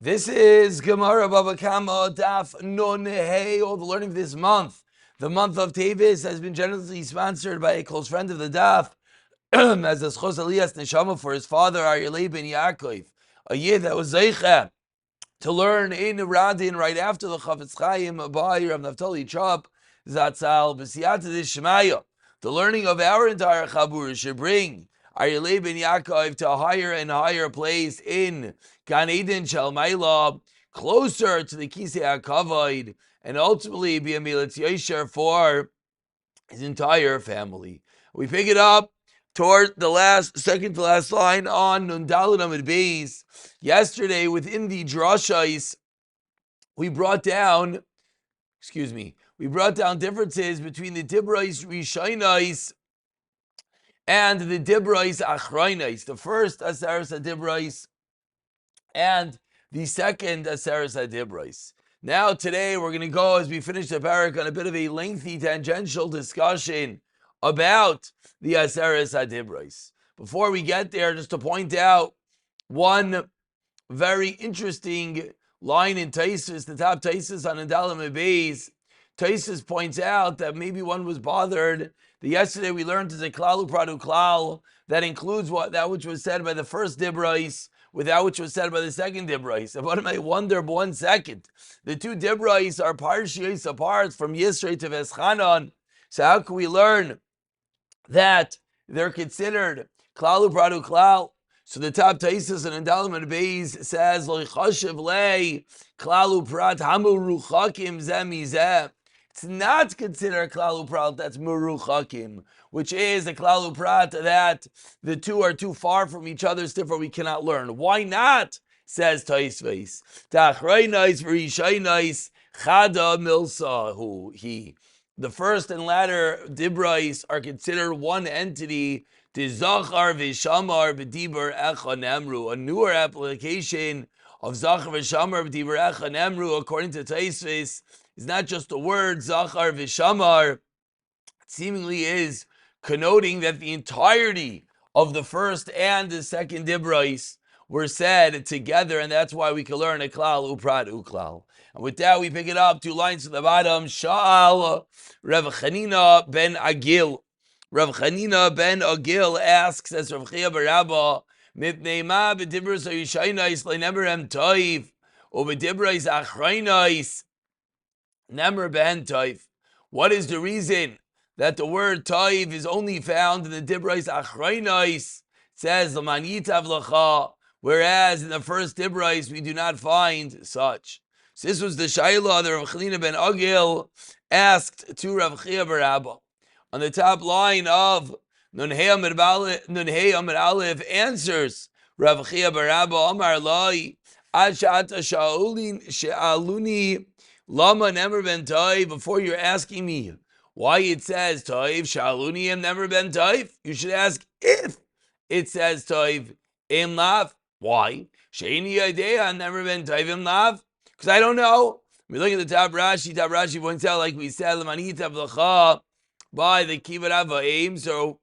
This is Gemara Baba Kama Daf Nun Hey. All the learning of this month, the month of Tevis, has been generously sponsored by a close friend of the Daf, as a Schos Elias Neshama for his father Aryeh ben Ya'akov, a year that was Zeicha to learn in Radin right after the Chafetz Chaim by Rav Naftali Chop Zatzal B'siyata Dishmaya. The learning of our entire Chabur should bring Aryeh ben Ya'akov to a higher and higher place in Gan Eden Shalmaila, closer to the Kisei HaKavod, and ultimately be a Milatz Yosher for his entire family. We pick it up toward the second to last line on Nun Daled Amud Beis. Yesterday, within the drashais, we brought down differences between the Dibrais Rishonais and the Dibrais Achreinais. The first Aseres HaDibrais and the second Aseres HaDibrais. Now today we're going to go, as we finish the parak, on a bit of a lengthy tangential discussion about the Aseres HaDibrais. Before we get there, just to point out one very interesting line in Taisus, the top Taisus on Andalam Beis. Taisus points out that maybe one was bothered that yesterday we learned as a klalu pradu klal that includes that which was said by the first Dibrais with that which was said by the second Dibrais. And what I wonder, 1 second, the two Dibrais are partially apart from Yisrei to Veschanan. So how can we learn that they're considered klalu pradu klal? So the top Taisus and Andalam Beis says, Lo chashiv lei klalu prat hamu ruchakim zemizeh. It's not considered klalu prat that's muruchakim, which is a klalu prat that the two are too far from each other, therefore we cannot learn. Why not? Says Taisves. Ta'achreinais v'rishainais chada milsa hu he. The first and latter dibrais are considered one entity. Zachar v'shamar b'dibar echa nemru, a newer application of Zachar v'shamar b'dibar echa nemru, according to Taisves, is not just the word Zachar v'shamar. It seemingly is connoting that the entirety of the first and the second dibrais were said together, and that's why we can learn a klal uprat uklal. And with that, we pick it up 2 lines to the bottom. Sha'al Rav Chanina ben Agil. Rav Chanina ben Agil asks, as Rav Chia Barabba, Mipnei ma b'dibros ha'yishaynais le'nemer toiv, or b'dibros achreinais nemer ben toiv. What is the reason that the word toiv is only found in the dibros achreinais? It says l'man yitav l'cha, whereas in the first dibros we do not find such. So this was the shayla that Rav Chanina ben Agil asked to Rav Chia Barabba. On the top line of Nun Hey Amud Aleph answers Rav Chia Barabba Amar Lai Ad Sha'ata Sha'aluni Lama Nemer Ben Toiv. Before you're asking me why it says Toiv Sha'aluni Em Nemer Ben Toiv, you should ask if it says Toiv Em Lav. Why? Sheini Yadea Nemer Ben Toiv Em Lav? Because I don't know. We look at the top Rashi. Top Rashi points out, like we said, L'manita V'lacha by the Kibbut Ava aim. So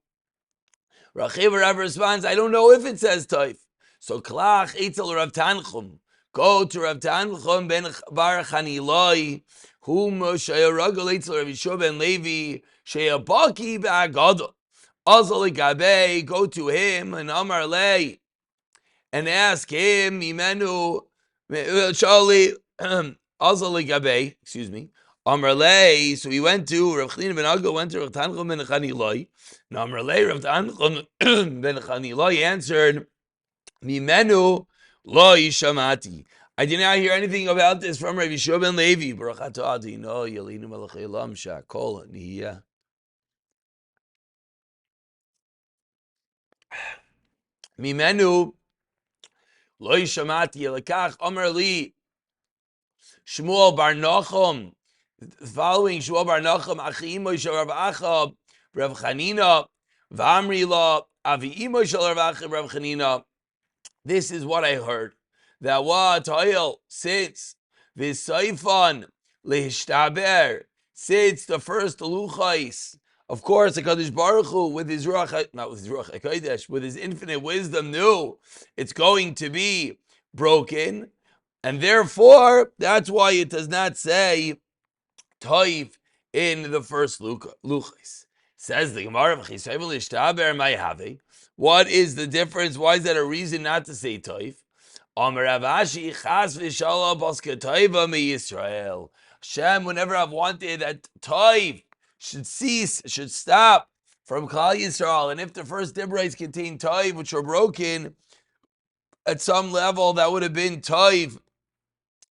Rachiv Rav responds, I don't know if it says Toif. So Klach Eitzel Rav Tanchum. Go to Rav Tanchum ben Bar Chaniloi, whom Shayaragal Eitzel Rav Yishua ben Levi, Shayabaki Ba'agada. Azal Gabe, go to him and Amar Lei, and ask him, Mimenu, Shali, Azal Gabe, excuse me. Amrlei, so he went to Rav Chanina ben Agil, went to Rav Tanchum ben Chaniloi. Now Amrlei, Rav Tanchum ben Chaniloi answered, Mimenu lo yishamati. I did not hear anything about this from Rav Yishua ben Levi. Baruch atah Adino Yelinu Melechei Olam Shakol Nihiyah. Mimenu lo yishamati Yelakach Amrli Shmuel bar Nachum. Following Shmuel bar Nachum, Achi imo shel Rav Achab, Rav Chanina, V'amri la, Avi imo shel Rav Achab, Rav Chanina. This is what I heard. That what Toil, since V'saifan lehishtaber, since the first luchais, of course, HaKadosh Baruch Hu, with his Ruach, not with his Ruach HaKodesh, with his infinite wisdom, knew it's going to be broken. And therefore, that's why it does not say toiv in the first luchos. Says the Gemara, what is the difference? Why is that a reason not to say toiv? Hashem, whenever I've wanted that toiv should cease, should stop from Klal Yisrael, and if the first Dibrais contain toiv, which are broken, at some level that would have been toiv,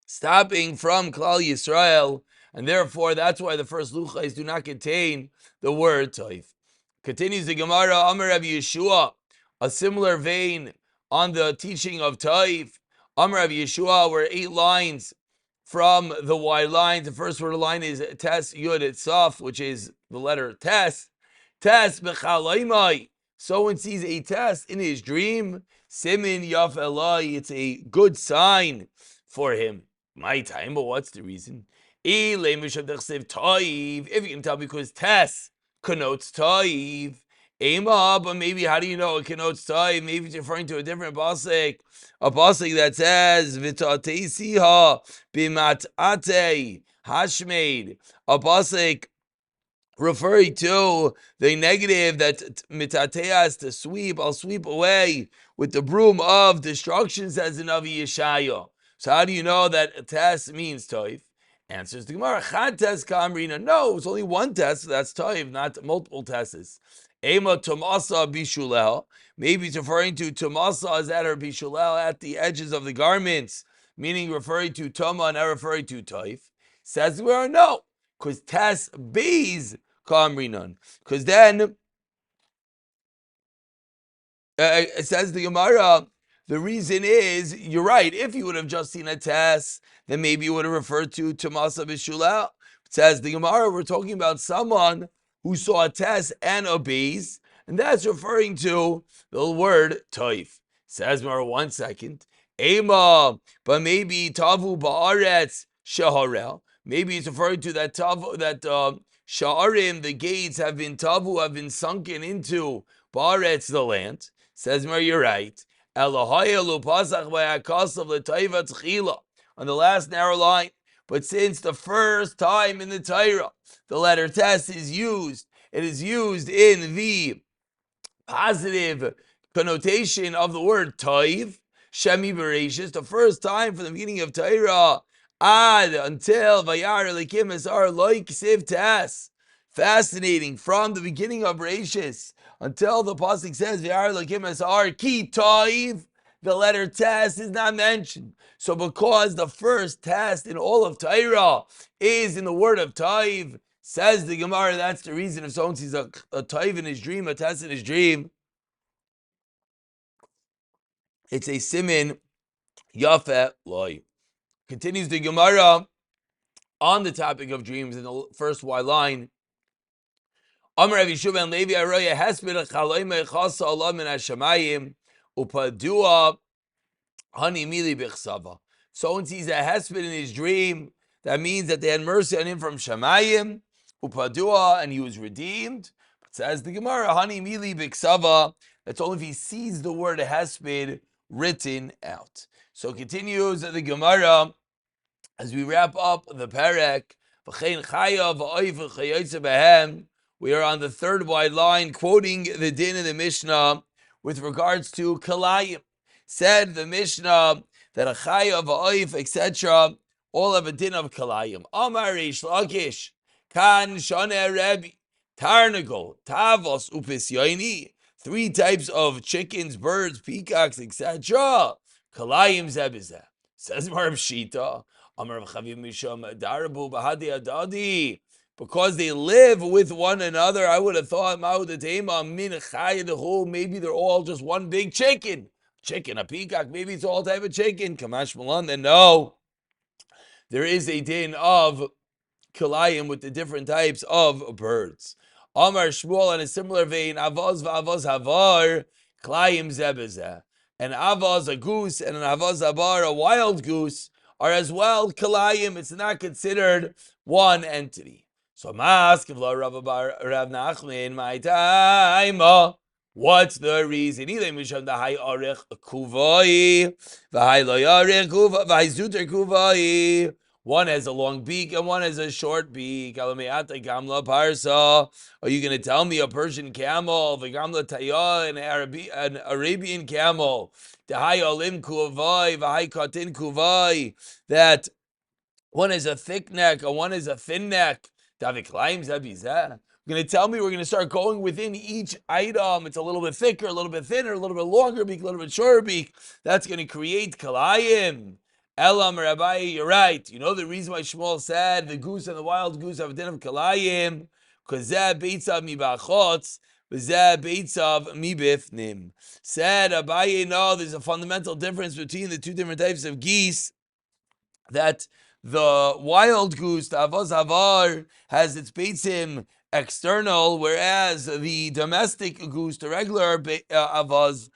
stopping from Klal Yisrael, and therefore that's why the first luchos do not contain the word toiv. Continues the Gemara, Amar Rav Yeshua, a similar vein on the teaching of toiv. Amar Rav Yeshua were 8 lines from the Y line. The first word of the line is Tes Yud Itzaf, which is the letter Tes. Tes b'chalaymai. Someone sees a Tes in his dream. Simin Yaf Elai. It's a good sign for him. My time, but what's the reason? If you can tell, because Tes connotes Toiv. Ema, but maybe how do you know it connotes Toiv? Maybe it's referring to a different pasuk, a pasuk that says V'tatesiha b'mat'ate hashmeid, a pasuk referring to the negative that mitatea is to sweep. I'll sweep away with the broom of destruction, says the Navi Yeshaya. So how do you know that Tes means Toiv? Answers the Gemara, Chad Tes Kamrina. No, it's only one Tes, so that's Toiv, not multiple Teses. Ema Tomasa Bishulel. Maybe it's referring to Tomasa is at her Bishulel, at the edges of the garments, meaning referring to Toma and not referring to Toiv. Says the Gemara, no, because Tes Beis Kamrinan. Because then, it says the Gemara, the reason is, you're right, if you would have just seen a Tes, then maybe you would have referred to Tomasa Bishulel. Says the Gemara, we're talking about someone who saw a Tes and a Beis, and that's referring to the word Toif. Says Gemara, 1 second. Ema, but maybe Tavu Ba'aretz Shaharel. Maybe it's referring to that Tavu, that Sha'arim, the gates have been Tavu, have been sunken into Ba'aretz, the land. Says Gemara, you're right. On the last narrow line, but since the first time in the Torah, the letter Tes is used, it is used in the positive connotation of the word Toiv, Shemi Bereshis, the first time from the beginning of Torah, ad until Vayar Elikim Esar Loik Siv Tes. Fascinating, from the beginning of Bereshis until the pasuk says V'yar Elokim Esar Ki Toiv, the letter Tes is not mentioned. So because the first Tes in all of Torah is in the word of Toiv, says the Gemara, that's the reason if someone sees a Toiv in his dream, a Tes in his dream, it's a simin Yafeh Loi. Continues the Gemara on the topic of dreams in the first Y line. Amar Rav Yeshua ben Levi Arya Hesped Chaloime Chasa Allah min Hashamayim Upadua Hani Mili Bichsava. Someone sees a Hesped in his dream, that means that they had mercy on him from Shamayim Upadua, and he was redeemed. But says the Gemara, Hani Mili Bichsava, that's only if he sees the word Hesped written out. So continues the Gemara as we wrap up the Perek. V'chein Chayav V'oiv V'chayotze Behem. We are on the third wide line, quoting the din in the Mishnah with regards to Kalayim. Said the Mishnah that a Chayav, V'oif, etc., all have a din of Kalayim. Amar Reish Lakish, Kan Shoneh Rebbe, Tarnagol, Tavos, Upis Yoini, 3 types of chickens, birds, peacocks, etc. Kalayim Zebizeh. Says Mar Shita, Amar Chavim Misham, Darabu, Bahadi Adadi. Because they live with one another, I would have thought maybe they're all just one big chicken. Chicken, a peacock, maybe it's all type of chicken. Kamash Malan, then no. There is a din of kilayim with the different types of birds. Amar Shmuel, in a similar vein, avaz v'avaz havar, kilayim zebezeh. An avaz, a goose, and an avaz havar, a wild goose, are as well kilayim. It's not considered one entity. So I'm asking Rav Nachman, my time. What's the reason? Either misham the high arich kuvai, the high lo yarich kuvai, the high zuter kuvai. One has a long beak and one has a short beak. Alameata gamla parsa. Are you going to tell me a Persian camel, the gamla taya, an Arabian camel, the high olim kuvai, the high katin kuvai, that one is a thick neck and one is a thin neck? David climbs Abizah. You're going to tell me we're going to start going within each item. It's a little bit thicker, a little bit thinner, a little bit longer beak, a little bit shorter beak. That's going to create kalayim. Elam Rabbi, you're right. You know the reason why Shmuel said the goose and the wild goose have a din of kalayim? Because zeh beitzav mi bachotz, zeh beitzav mi bifnim. Said Abaye, no, there's a fundamental difference between the two different types of geese. That the wild goose, the avaz havar, has its beitzim external, whereas the domestic goose, the regular avaz,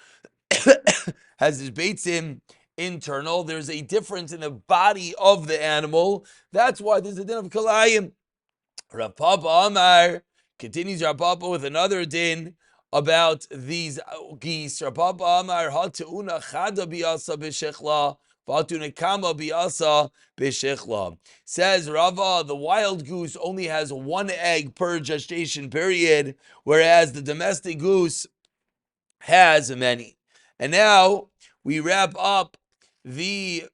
has its beitzim internal. There's a difference in the body of the animal. That's why there's a din of kalayim. Rav Papa Amar continues Rav Papa with another din about these geese. Rav Papa Amar ha'teuna chada biasa b'shechla v'ha'teuna kama biasa b'shechla. Says Rava, the wild goose only has one egg per gestation period, whereas the domestic goose has many. And now we wrap up the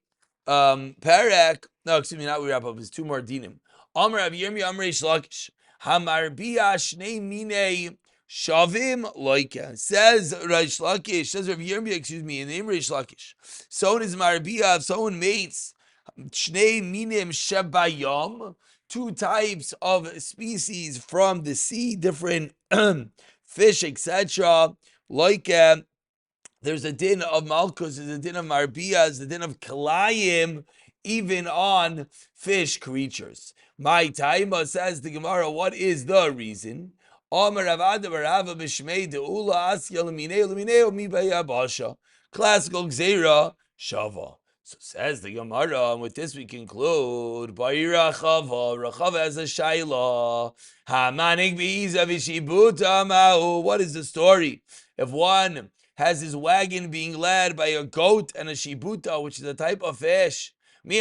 parak. No, excuse me, not we wrap up. There's two more dinim. Amar Rav Yirmi Amar Reish Lakish Hamarbia Shnei Minei Shavim Loika. Says Reish Lakish, says Rav Yirmi, excuse me, in the name Reish Lakish. Someone is Marbia, if someone mates Shnei Minim Shebayam, two types of species from the sea, different fish, etc. Like there's a din of malchus, there's a din of marbia, there's a din of kalayim, even on fish creatures. My Taima, says the Gemara, what is the reason? Classical gzeira shava. So says the Gemara, and with this we conclude. Rachava has a shaila. What is the story? If one has his wagon being led by a goat and a shibuta, which is a type of fish. Do we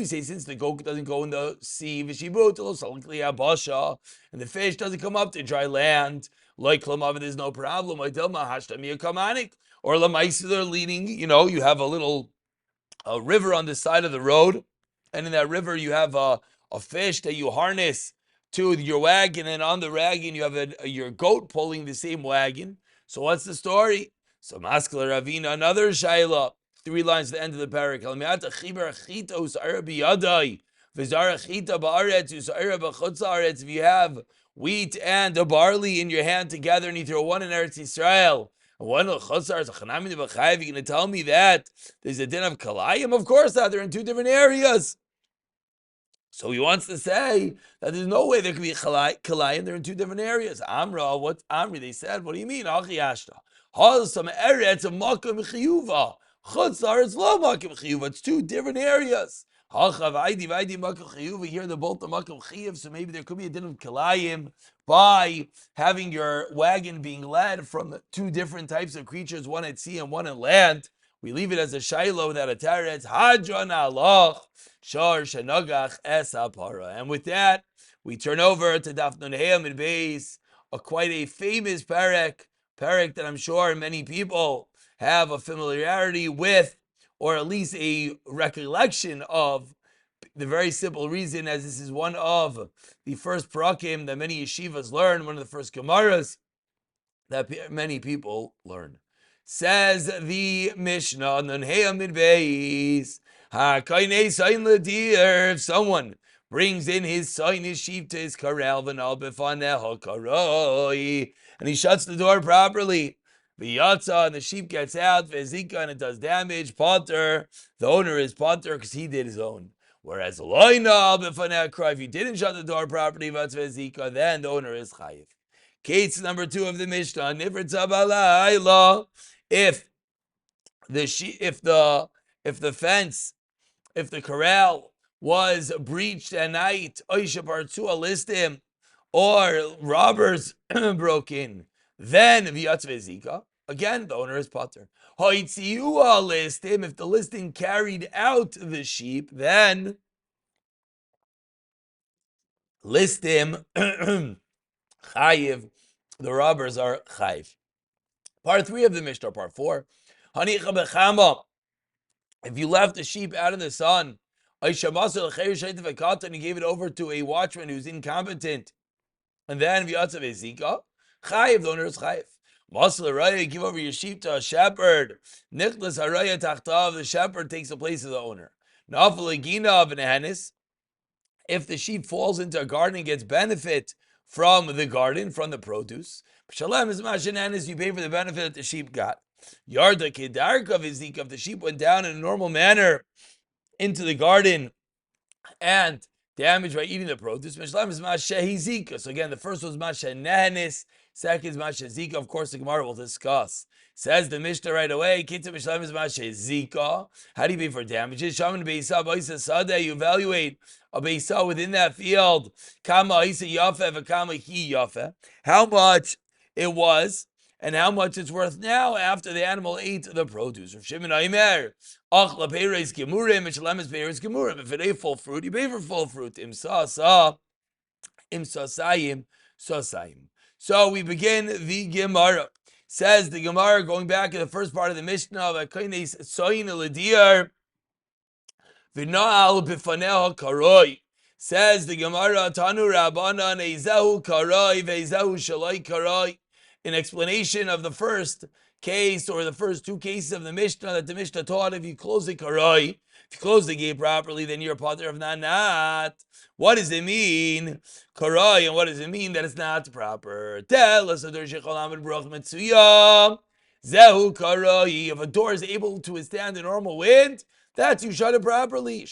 say since the goat doesn't go in the sea, and the fish doesn't come up to dry land, there's no problem. Or they're leading, you have a river on the side of the road, and in that river you have a fish that you harness to your wagon, and on the wagon you have your goat pulling the same wagon. So what's the story? So Maskala Ravina, another shaila, 3 lines at the end of the parak. If you have wheat and a barley in your hand together, and you throw one in Eretz Yisrael, one of Chosar, you're going to tell me that there's a din of kalayim? Of course not. They're in 2 different areas. So he wants to say that there's no way there could be kalayim. They're in 2 different areas. Amra, what Amri? They said, what do you mean? Achiyashta. Some eretz a makom chiyuva. Chutzar is lo makom chiyuva. It's 2 different areas. Hachav aidi makom chiyuva. Here they're both the makom chiyuv. So maybe there could be a din of kalayim by having your wagon being led from 2 different types of creatures, one at sea and one at land. We leave it as a shailo without a teretz. Hadron alach shor shenagach es apara. And with that, we turn over to Daf Yomi Beis, quite a famous parak that I'm sure many people have a familiarity with, or at least a recollection of. The very simple reason, as this is one of the first parakim that many yeshivas learn, one of the first gemaras that many people learn. Says the Mishnah, if someone brings in his son, his sheep to his corral, and he shuts the door properly, and the sheep gets out, and it does damage, potter, the owner is potter because he did his own. Whereas if you didn't shut the door properly, then the owner is chayiv. Case number 2 of the Mishnah, if the fence, if the corral was breached at night, or robbers broke in, then v'yatz ve'zika, again the owner is pater. Hoitziua listim, if the listing carried out the sheep, then listim chayiv, the robbers are chayiv. Part 3 of the Mishnah, part 4. Hanicha bechama, if you left the sheep out in the sun, and you gave it over to a watchman who's incompetent, and then v'yatzav ezika, chayiv, the owner is chayiv. Masal Araya, give over your sheep to a shepherd. Nichlas Araya tachtav, the shepherd takes the place of the owner. Nafal egina of an anis, if the sheep falls into a garden and gets benefit from the garden, from the produce, Shalem is mashanan, you pay for the benefit that the sheep got. Yarda kedarka v'zika, if the sheep went down in a normal manner into the garden and damaged by eating the produce, Shalem is mashahizika. So again, the first was mashanehanis, second is mashahizika. Of course, the Gemara will discuss. Says the Mishnah right away, Kitzur Shalem is mashahizika. How do you pay for damages? Shaman beisa ba'isa sadeh, you evaluate a beisa within that field. Kama isa yafe v'kama hi yafe. How much it was and how much it's worth now after the animal ate the produce. Rav Shimon Aimer, achla peiros gemurim, mishalem is peiros gemurim. If it ate full fruit, you pay for full fruit. Im sasayim, sasayim. So we begin the Gemara. Says the Gemara, going back in the first part of the Mishnah, v'kainis soyin l'diyar, v'na'al b'faneha karoi. Says the Gemara, Tanu Rabbanan, Eizahu karoi, v'eizahu shalai karoi. In explanation of the first case, or the first two cases of the Mishnah, that the Mishnah taught, if you close the karai, if you close the gate properly, then you're a pater of nanat. What does it mean, karai, and what does it mean that it's not proper? Tell us, zehu karai. If a door is able to withstand a normal wind, that's you shut it properly.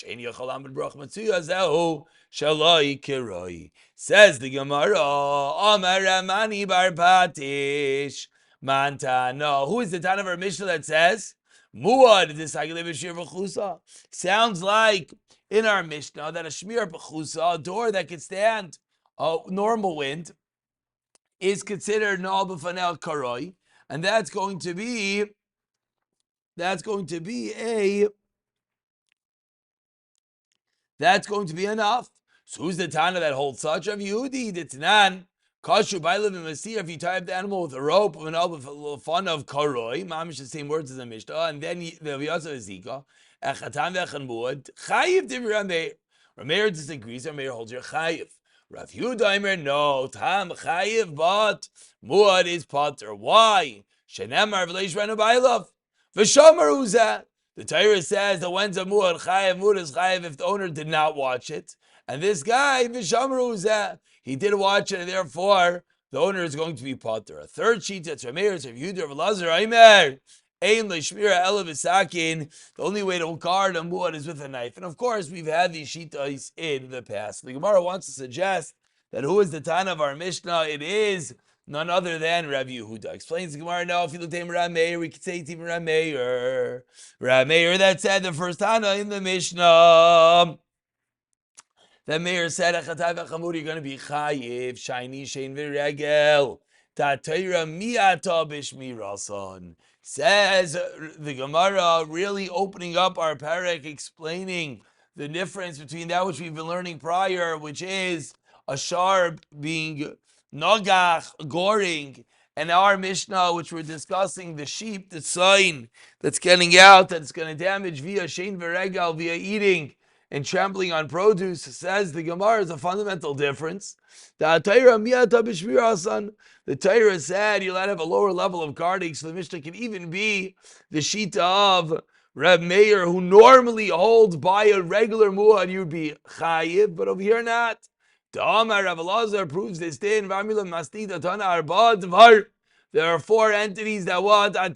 Says the Gemara, Amar Ramani bar Patish Mantana. Who is the Tan of our Mishnah that says Muad this B'shir B'chusa? Sounds like in our Mishnah that a Shmir B'chusa, a door that can stand a normal wind, is considered Nal B'fanel Karoi, and that's going to be enough. So who's the Tana that holds such of Yehudi? The Tanan, Kashu Bailav and Masir, if you tie up the animal with a rope, with a fun of Karoi, Mamish, the same words as the Mishnah, and then the Vyasa Zika, Echatan Vechan Muad, Chayiv Divir Rameir. Rameir disagrees, Rameir holds your Chayiv. Rav Yudaimer, no, Tam Chayiv, but Muad is Potter. Why? Shenemar V'leish Renu Bailav. V'shomer Uzah. The Torah says that when's a muad chayiv, muad is chayiv if the owner did not watch it. And this guy, Vishamru, he did watch it, and therefore the owner is going to be potter. A third sheet that's Rameir, it's Yehuda of Lazar, Aimer, Ein Leshmira Ela V'sakin. The only way to guard a muad is with a knife. And of course, we've had these shitas in the past. The Gemara wants to suggest that who is the Tana of our Mishnah? It is none other than Rav Yehuda. Explains the Gemara now, if you look at Rameir, we could say it's even Rameir. Rameir that said the first Tana in the Mishnah. That Meir said, Echatay v'chamur, you're going to be chayiv, shiny, shein v'regel. Tatayra mi'ata b'shmirason. Says the Gemara, really opening up our parak, explaining the difference between that which we've been learning prior, which is a sharp being nogach, goring, and our Mishnah, which we're discussing, the sheep, the sign that's getting out, that's going to damage via shein v'regel, via eating and trampling on produce. Says the Gemara is a fundamental difference. The Torah said you'll have a lower level of guarding, so the Mishnah can even be the shita of Reb Meir, who normally holds by a regular muad, you'd be chayiv, but over here not. The Amar Rav Elazar proves this din. There are four entities that what? The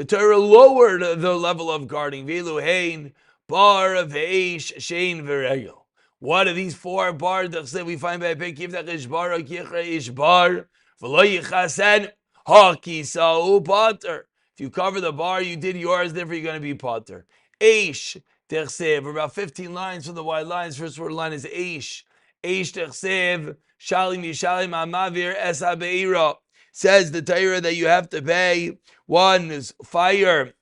Torah lowered the level of guarding. Veluhain, bar, veish, shein, v'regel. What are these four bars that we find by Pek Yiftach Ishbar, Kichra Ishbar, V'lo Yichasen, Hakisau Potter. If you cover the bar, you did yours, therefore you're going to be Potter. Eish, Tersev, about 15 lines from the wide lines. First word line is Eish. Eish techsev shalim yishalim amavir es habeira. Says the Torah that you have to pay one's fire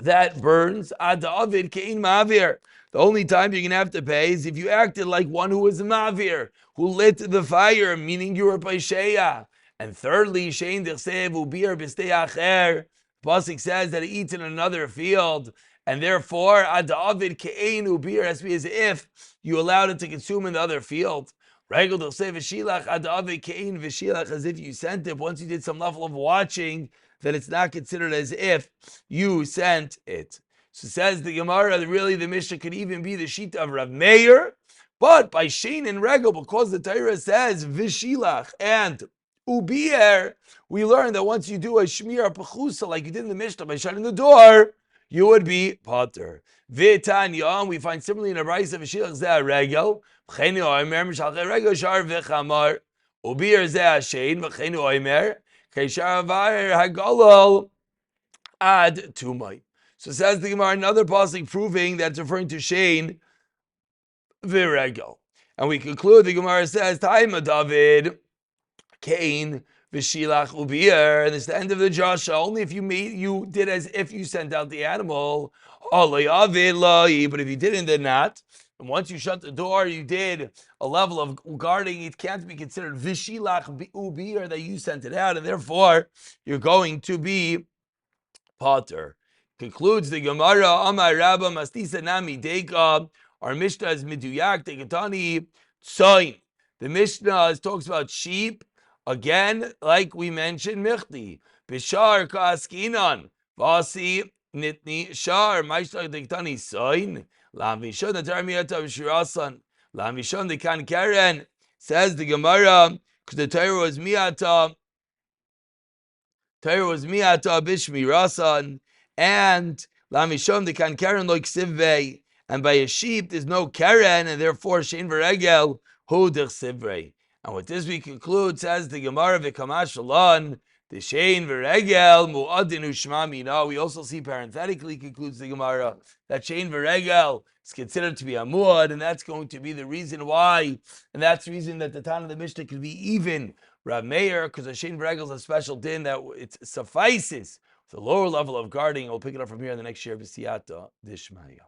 that burns. Ad avid kein mavir. The only time you're going to have to pay is if you acted like one who was a mavir, who lit the fire, meaning you were paisheya. And thirdly, shein dechsev ubir b'stei acher. Pasuk says that he eats in another field, and therefore ad avid kein ubir has to be as if you allowed it to consume in the other field. Regel dechsev v'shilach ad avid kein v'shilach, as if you sent it. Once you did some level of watching, that it's not considered as if you sent it. So says the Gemara that really the Mishnah could even be the Shita of Rav Meir, but by Shein and Regel, because the Torah says Vishilach and Ubier, we learn that once you do a Shmir Pechusa like you did in the Mishnah by shutting the door, you would be Potter. V'tanya, we find similarly in a Brayso Vishilach Zeh Regel, V'chenu Omer Mishalchei Regel Shar V'chamar, Ubier Zeh Shein V'chenu Omer Keishar Avar Hagolol Ad Tumai. So says the Gemara, another pasuk proving that it's referring to Shein V'Regel. And we conclude, the Gemara says, Taima David, Cain, V'Shilach Ubir, and it's the end of the Joshua. Only if you did as if you sent out the animal. But if you didn't, then not. And once you shut the door, you did a level of guarding. It can't be considered V'Shilach Ubir that you sent it out, and therefore you're going to be Potter. Concludes the Gemara, Amar Rabba Mastisa Nami Deka. Our Mishnah is Miduyak Dekatani Tsoin. The Mishnah talks about sheep. Again, like we mentioned, Michti. Bishar Kaskinan. Vasi Nitni Shar. Maishta Dekatani Tsoin. Lam Vishon the Tarmiyata Shirasan. Lam Vishon the Kan Karen. Says the Gemara, because the Torah was Miata. Torah was Miata Bishmi Rasan. And Lamishom the kan karen like sivvei, and by a sheep there's no karen, and therefore shein v'regel hu der sivvei. And with this we conclude, says the Gemara v'kamash alon, the shein v'regel mu'adin u'shmami. Now we also see parenthetically, concludes the Gemara, that shein v'regel is considered to be a mu'ad, and that's going to be the reason why, and that's the reason that the Tana of the Mishnah could be even Rav Meir, because a shein v'regel is a special din that it suffices the lower level of guarding. We'll pick it up from here in the next year. B'siyata Dishmaya.